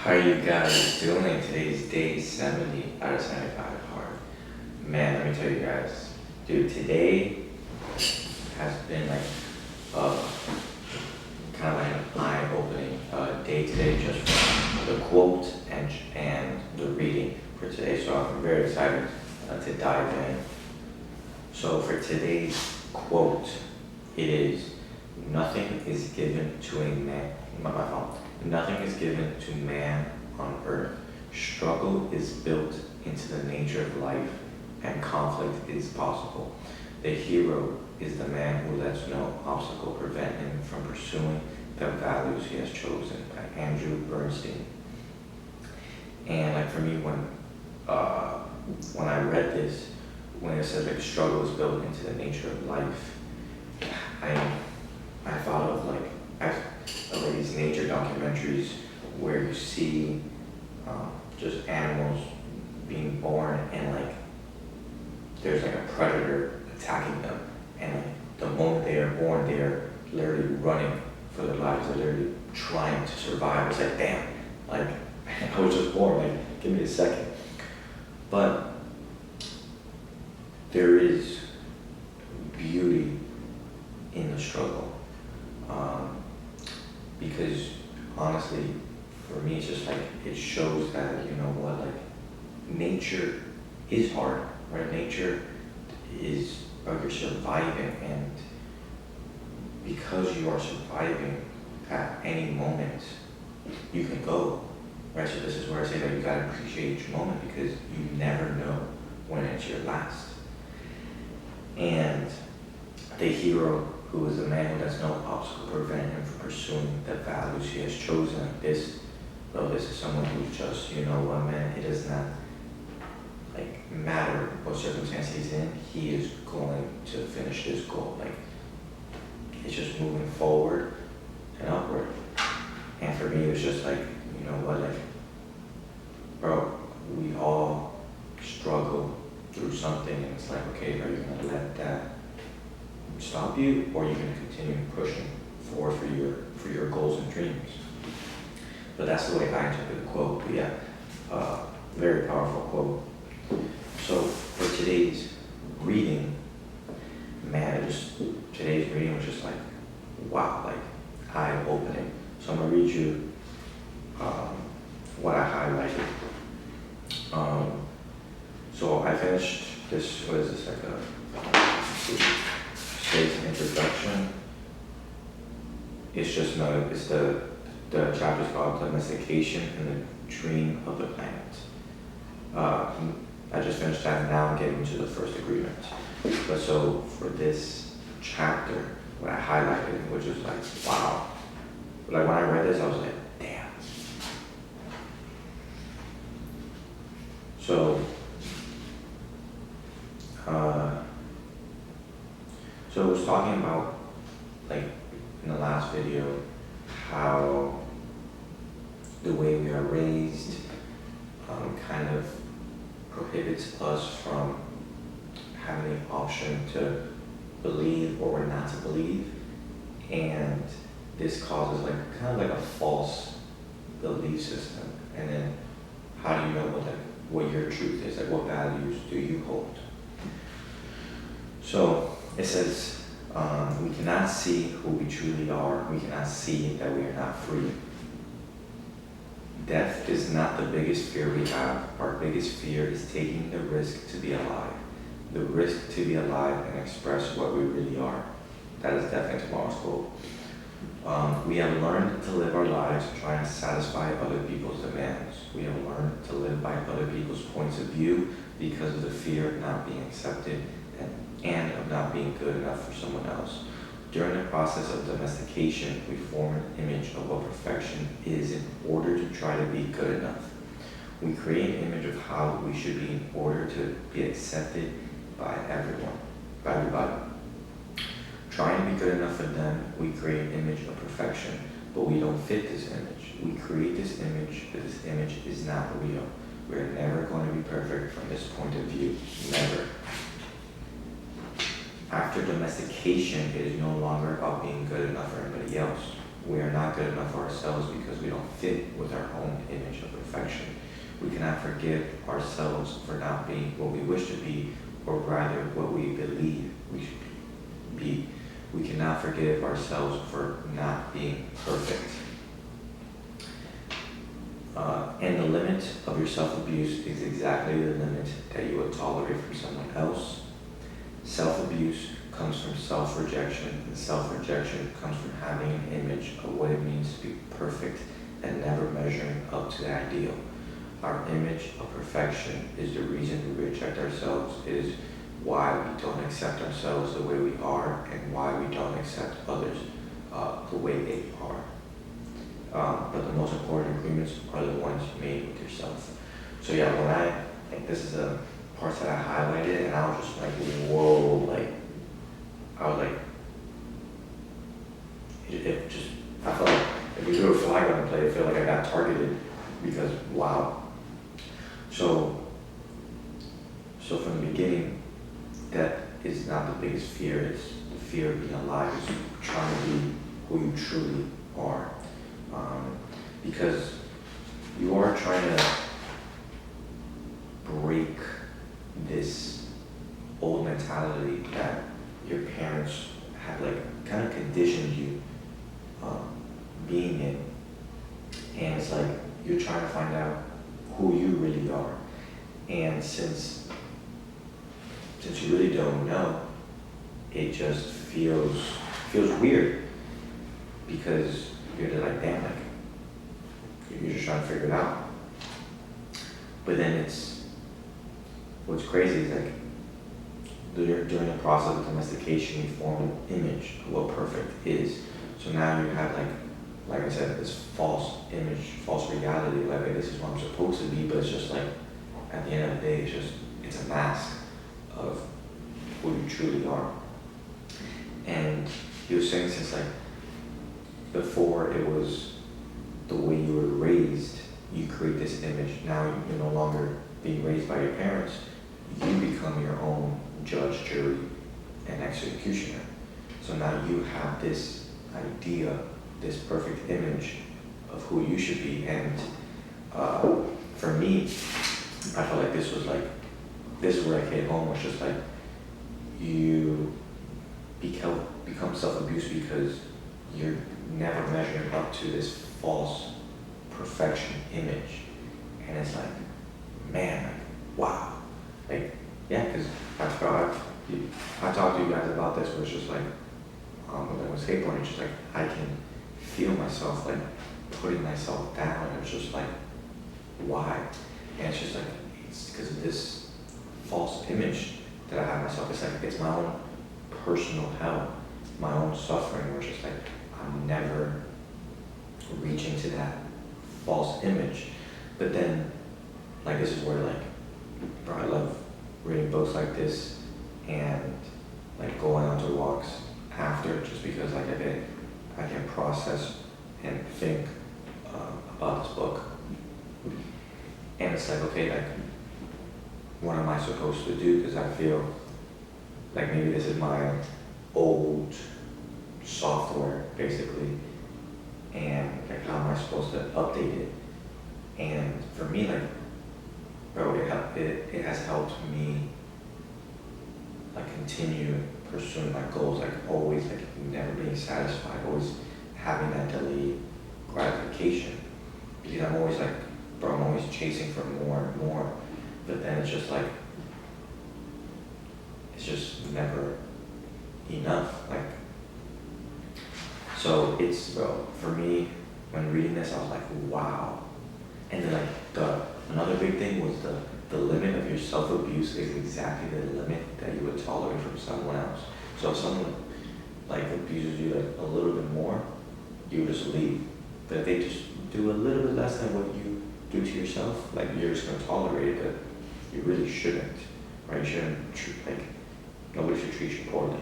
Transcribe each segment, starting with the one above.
How are you guys doing? Today's day 70 out of 75 hard. Man, let me tell you guys, dude, today has been like uh, kind of like an eye-opening day today just from the quote and the reading for today. So I'm very excited to dive in. So for today's quote, it is, nothing is given to a man, my phone. Nothing is given to man on earth. Struggle is built into the nature of life, and conflict is possible. The hero is the man who lets no obstacle prevent him from pursuing the values he has chosen, by Andrew Bernstein. And like for me, when I read this, when it says like struggle is built into the nature of life, I thought of like these nature documentaries where you see just animals being born and like there's like a predator attacking them, and like the moment they are born they are literally running for their lives, they're literally trying to survive. It's like, damn, like I was just born, like give me a second. But there is beauty in the struggle. Because honestly, for me, it's just like, it shows that, you know what, like, nature is hard, right? Nature is, you're surviving, and because you are surviving, at any moment, you can go, right? So this is where I say that you gotta appreciate each moment, because you never know when it's your last. And the hero, who is a man who lets no obstacle prevent him from pursuing the values he has chosen. This is someone who just, you know what, man, it does not like matter what circumstance he's in, he is going to finish this goal. Like, it's just moving forward and upward. And for me, it's just like, you know what, like, bro, we all struggle through something, and it's like, okay, are you gonna let that stop you, or are you going to continue pushing forward for your goals and dreams? But that's the way I interpret the quote. But yeah, very powerful quote. So for today's reading, man, today's reading was just like, wow, like eye-opening. So I'm gonna read you what I highlighted. So I finished this. What is this, like a introduction? It's just no, it's the chapter's called Domestication and the Dream of the Planet. I just finished that, and now I'm getting into the first agreement. But so for this chapter, what I highlighted, which was like, wow. Like when I read this, I was like, damn. So it was talking about, like, in the last video, how the way we are raised kind of prohibits us from having the option to believe or not to believe, and this causes like kind of like a false belief system. And then how do you know what your truth is? Like, what values do you hold? So it says, we cannot see who we truly are. We cannot see that we are not free. Death is not the biggest fear we have. Our biggest fear is taking the risk to be alive. The risk to be alive and express what we really are. That is definitely tomorrow's quote. We have learned to live our lives trying to satisfy other people's demands. We have learned to live by other people's points of view because of the fear of not being accepted and of not being good enough for someone else. During the process of domestication, we form an image of what perfection is in order to try to be good enough. We create an image of how we should be in order to be accepted by everybody. Trying to be good enough for them, we create an image of perfection, but we don't fit this image. We create this image, but this image is not real. We're never going to be perfect from this point of view. Never. After domestication, it is no longer about being good enough for anybody else. we are not good enough for ourselves because we don't fit with our own image of perfection. We cannot forgive ourselves for not being what we wish to be, or rather what we believe we should be. We cannot forgive ourselves for not being perfect. And the limit of your self-abuse is exactly the limit that you would tolerate from someone else. Self-abuse comes from self-rejection, and self-rejection comes from having an image of what it means to be perfect and never measuring up to the ideal. Our image of perfection is the reason we reject ourselves. It is why we don't accept ourselves the way we are, and why we don't accept others the way they are. But the most important agreements are the ones made with yourself. So yeah, when I think this is the parts that I highlighted, and I was just like, whoa, like, I was like, I felt like if we threw a flag on the play, I feel like I got targeted because, wow. So from the beginning, that is not the biggest fear. It's the fear of being alive. It's trying to be who you truly are. Because you are trying to break this old mentality that your parents have like kind of conditioned you being in. And it's like you're trying to find out who you really are. And since you really don't know, it just feels weird, because you're just like, damn, like you're just trying to figure it out. But then what's crazy is like during the process of domestication, you form an image of what perfect is. So now you have like I said, this false image, false reality, like this is what I'm supposed to be, but it's just like at the end of the day, it's a mask of who you truly are. And he was saying, since like before it was the way you were raised, you create this image. Now you're no longer being raised by your parents. You become your own judge, jury, and executioner. So now you have this idea, this perfect image of who you should be. And for me, I felt like this is where I came home, was just like, you become self-abused because you're never measuring up to this false perfection image. And it's like, man, like, wow. Like, yeah, because I talked to you guys about this, where it's just like, when I was skateboarding, it's just like, I can feel myself like putting myself down, and it's just like, why? And it's just like, it's because of this false image that I have myself. It's like, it's my own personal hell, my own suffering, where it's just like, I'm never reaching to that false image. But then, like, this is where, like, bro, I love reading books like this and like going on to walks after, just because like I can process and think about this book. And it's like, okay, like, what am I supposed to do? Because I feel like maybe this is my old software, basically, and like, how am I supposed to update it? And for me, like, bro, it has helped me like continue pursuing my goals, like always, like never being satisfied, always having that delayed gratification, because I'm always like, bro, I'm always chasing for more and more, but then it's just like, it's just never enough. Like, so it's, bro, for me, when reading this, I was like, wow. And then like another big thing was the limit of your self-abuse is exactly the limit that you would tolerate from someone else. So if someone like abuses you like a little bit more, you would just leave. But if they just do a little bit less than what you do to yourself, like, you're just gonna tolerate it, but you really shouldn't, right? You shouldn't treat, like, nobody should treat you poorly.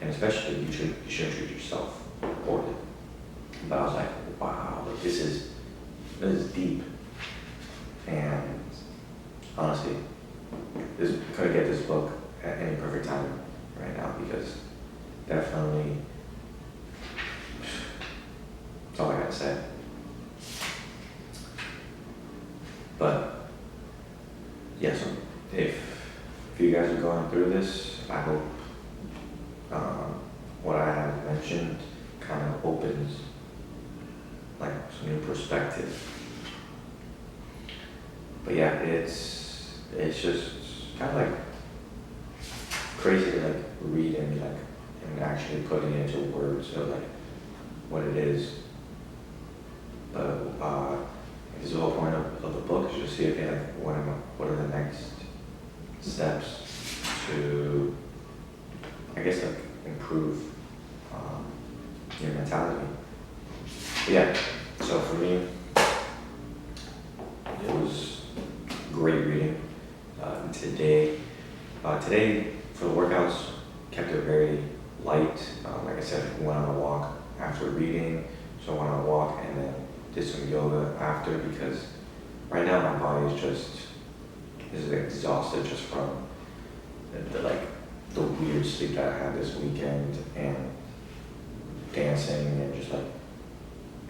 And especially you shouldn't treat yourself poorly. But I was like, wow, like this is deep. And honestly, couldn't get this book at any perfect time right now, because definitely yeah, so if you guys are going through this, I hope what I have mentioned kind of opens like some new perspective. But yeah, it's just kind of like crazy to like read and like and actually putting it into words of like what it is. But this is the whole point of the book is just see okay, like what are the next steps to I guess like improve your mentality. But yeah, so for me it was great reading today. Today for the workouts kept it very light. Like I said, went on a walk after reading, so I went on a walk and then did some yoga after because right now my body is exhausted just from the weird sleep that I had this weekend and dancing and just like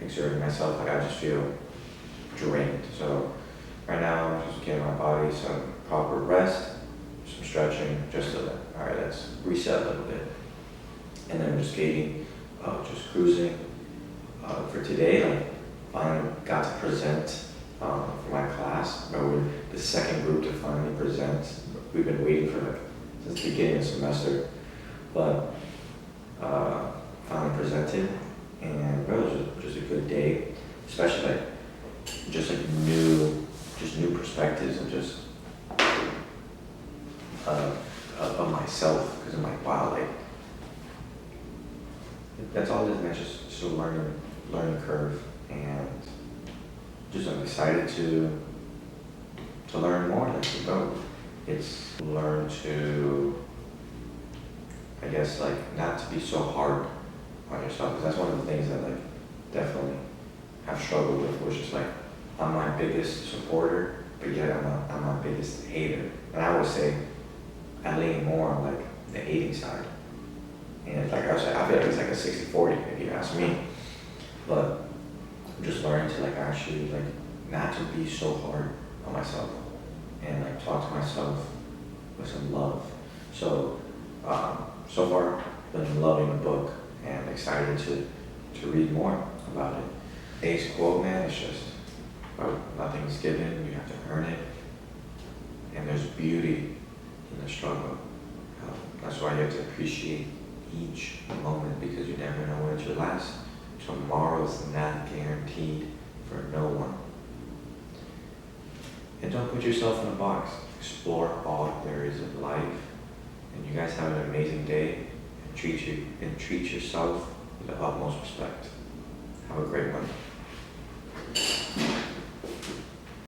exerting myself. Like I just feel drained. So right now I'm just giving my body some proper rest, some stretching, just so that all right, let's reset a little bit. And then I'm just skating, just cruising. For today, like finally got to present for my class. We're the second group to finally present. We've been waiting for like since the beginning of the semester, but finally presented, and it was just a good day, especially like just like new perspectives and just of myself, because I'm like wow, like that's all it is, man. It's just a learning curve, and just I'm excited to learn more. Like to go, it's learn to I guess like not to be so hard on yourself, because that's one of the things that like definitely have struggled with, which is like I'm my biggest supporter, but yet I'm my biggest hater. And I always say I lean more on like the hating side. And it's like I feel like it's like a 60-40 if you ask me. But I'm just learning to like actually like not to be so hard on myself and like talk to myself with some love. So so far been loving the book and excited to read more about it. Today's quote, man, it's just nothing's given, you have to earn it. And there's beauty in the struggle. That's why you have to appreciate each moment, because you never know when it's your last. Tomorrow's not guaranteed for no one. And don't put yourself in a box. Explore all there is of life. And you guys have an amazing day. And treat yourself with the utmost respect. Have a great one.